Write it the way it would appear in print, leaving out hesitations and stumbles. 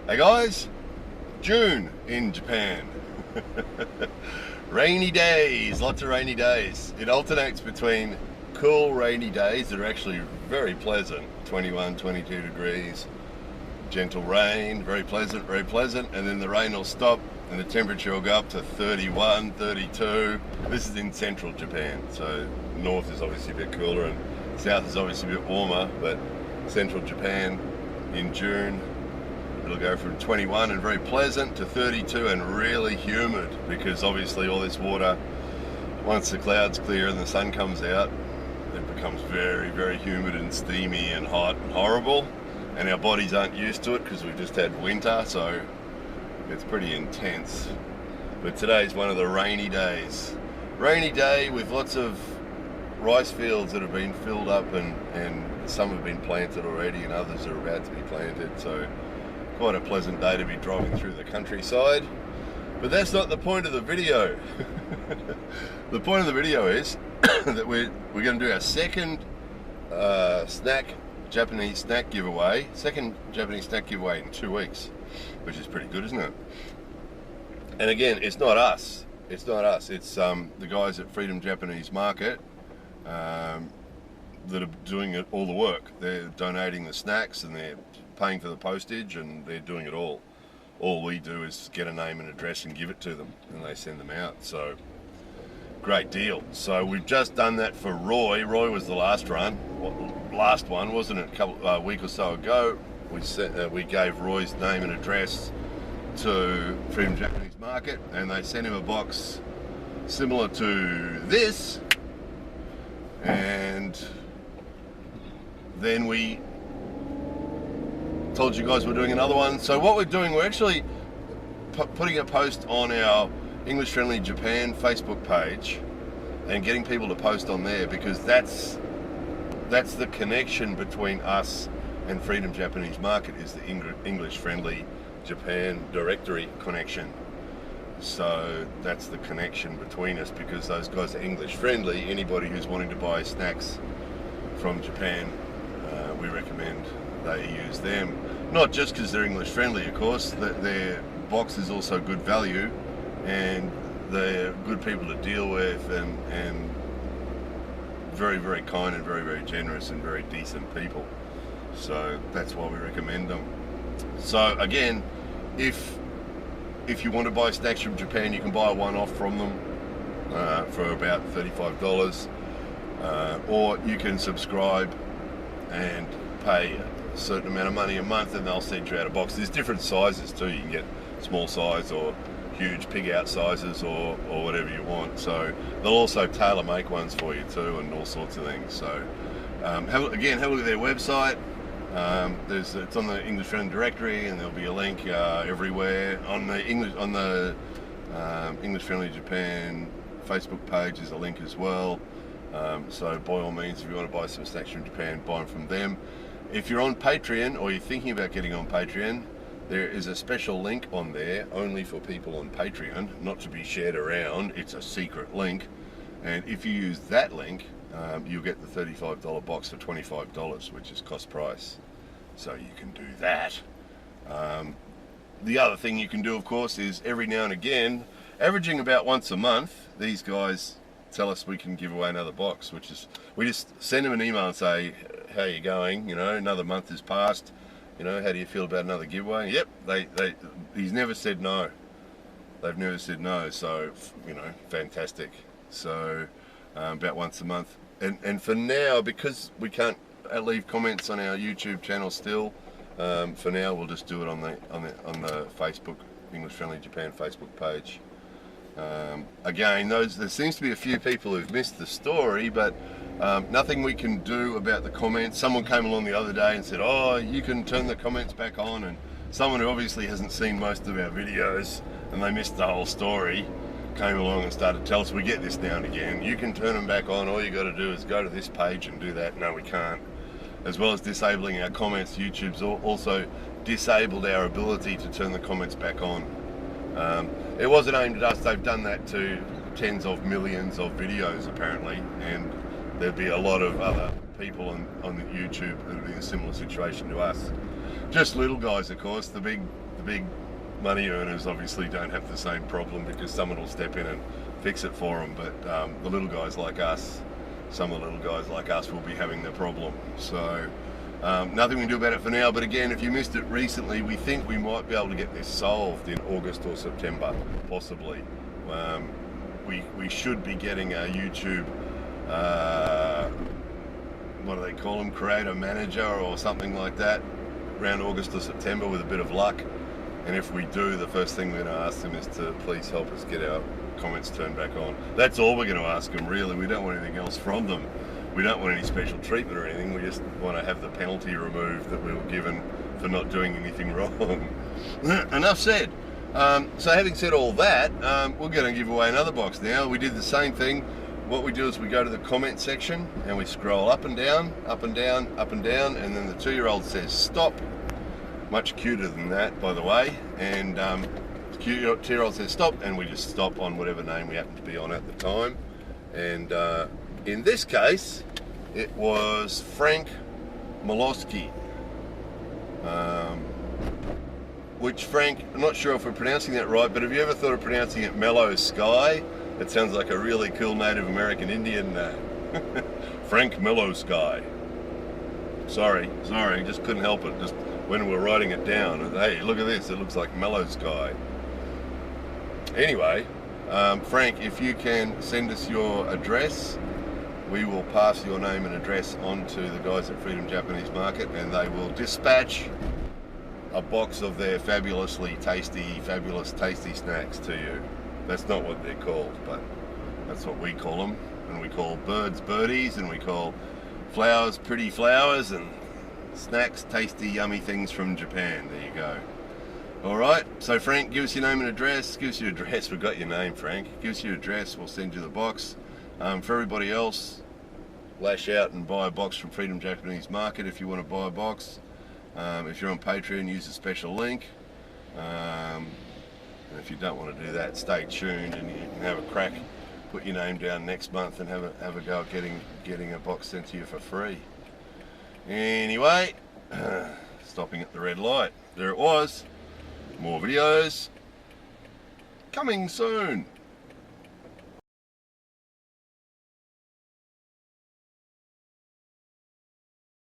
Hey guys, June in Japan. Rainy days, lots of rainy days. It alternates between cool rainy days that are actually very pleasant, 21, 22 degrees, gentle rain, very pleasant, and then the rain will stop and the temperature will go up to 31, 32. This is in central Japan, so north is obviously a bit cooler and south is obviously a bit warmer, but central Japan in June, it'll go from 21 and very pleasant to 32 and really humid, because obviously all this water, once the clouds clear and the sun comes out, it becomes very, very humid and steamy and hot and horrible, and our bodies aren't used to it because we've just had winter, so it's pretty intense. But today's one of the rainy days. Rainy day with lots of rice fields that have been filled up, and some have been planted already and others are about to be planted, so quite a pleasant day to be driving through the countryside. But that's not the point of the video. The point of the video is that we're going to do our second Japanese snack giveaway. Second Japanese snack giveaway in 2 weeks, which is pretty good, isn't it? And again, it's not us. It's the guys at Freedom Japanese Market that are doing all the work. They're donating the snacks and they're paying for the postage and they're doing it all. All we do is get a name and address and give it to them and they send them out. So great deal. So we've just done that for Roy. Roy was the last one, wasn't it? A week or so ago. We gave Roy's name and address to Freedom Japanese Market and they sent him a box similar to this, and then we told you guys we're doing another one. So what we're doing, we're actually putting a post on our English Friendly Japan Facebook page and getting people to post on there, because that's the connection between us and Freedom Japanese Market, is the English Friendly Japan directory connection. So that's the connection between us, because those guys are English friendly. Anybody who's wanting to buy snacks from Japan, we recommend they use them. Not just because they're English friendly, of course, their box is also good value and they're good people to deal with, and very, very kind and very, very generous and very decent people. So that's why we recommend them. So again, if you want to buy snacks from Japan, you can buy a one-off from them for about $35, or you can subscribe and pay a certain amount of money a month and they'll send you out a box. There's different sizes too. You can get small size or huge pig out sizes or whatever you want. So they'll also tailor make ones for you too, and all sorts of things. So have a look at their website. It's on the English Friendly directory, and there'll be a link everywhere. On the English Friendly Japan Facebook page is a link as well. So by all means, if you want to buy some snacks from Japan, buy them from them. If you're on Patreon, or you're thinking about getting on Patreon, there is a special link on there only for people on Patreon, not to be shared around. It's a secret link, and if you use that link, you'll get the $35 box for $25, which is cost price. So you can do that. The other thing you can do, of course, is every now and again, averaging about once a month, these guys tell us we can give away another box, which is, we just send them an email and say, how are you going? You know, another month has passed. You know, how do you feel about another giveaway? Yep, he's never said no. They've never said no, so, you know, fantastic. So, about once a month. And for now, because we can't leave comments on our YouTube channel still, for now we'll just do it on the Facebook, English Friendly Japan Facebook page. Again, there seems to be a few people who've missed the story, but nothing we can do about the comments. Someone came along the other day and said, oh, you can turn the comments back on, and someone who obviously hasn't seen most of our videos and they missed the whole story came along and started to tell us, we get this now and again, you can turn them back on, all you got to do is go to this page and do that. No, we can't. As well as disabling our comments, YouTube's also disabled our ability to turn the comments back on. It wasn't aimed at us. They've done that to tens of millions of videos apparently, and there'd be a lot of other people on YouTube that are in a similar situation to us. Just little guys, of course. The big big money earners obviously don't have the same problem because someone will step in and fix it for them. But the little guys like us, some of the little guys like us will be having the problem. So nothing we can do about it for now. But again, if you missed it recently, we think we might be able to get this solved in August or September, possibly. We should be getting a YouTube, what do they call them, creator manager or something like that, around August or September with a bit of luck. And if we do, the first thing we're going to ask them is to please help us get our comments turned back on. That's all we're going to ask them, really. We don't want anything else from them. We don't want any special treatment or anything. We just want to have the penalty removed that we were given for not doing anything wrong. Enough said. So having said all that, we're going to give away another box now. We did the same thing. What we do is we go to the comment section and we scroll up and down, up and down, up and down, and then the 2-year-old says stop. Much cuter than that, by the way. And the 2-year-old says stop, and we just stop on whatever name we happen to be on at the time. And in this case, it was Frank Molosky. Which, Frank, I'm not sure if we're pronouncing that right, but have you ever thought of pronouncing it Mellow Sky? It sounds like a really cool Native American Indian name. Frank Mellow Sky. Sorry, just couldn't help it. Just when we were writing it down, and, hey, look at this, it looks like Mellow Sky. Anyway, Frank, if you can send us your address, we will pass your name and address on to the guys at Freedom Japanese Market, and they will dispatch a box of their fabulous tasty snacks to you. That's not what they're called, but that's what we call them. And we call birds birdies, and we call flowers pretty flowers, and snacks tasty yummy things from Japan. There you go. Alright, so Frank, give us your name and address. Give us your address. We've got your name, Frank. Give us your address, we'll send you the box. For everybody else, lash out and buy a box from Freedom Japanese Market if you want to buy a box. If you're on Patreon, use a special link. And if you don't want to do that, stay tuned and you can have a crack. Put your name down next month and have a go at getting a box sent to you for free. Anyway, stopping at the red light. There it was. More videos coming soon.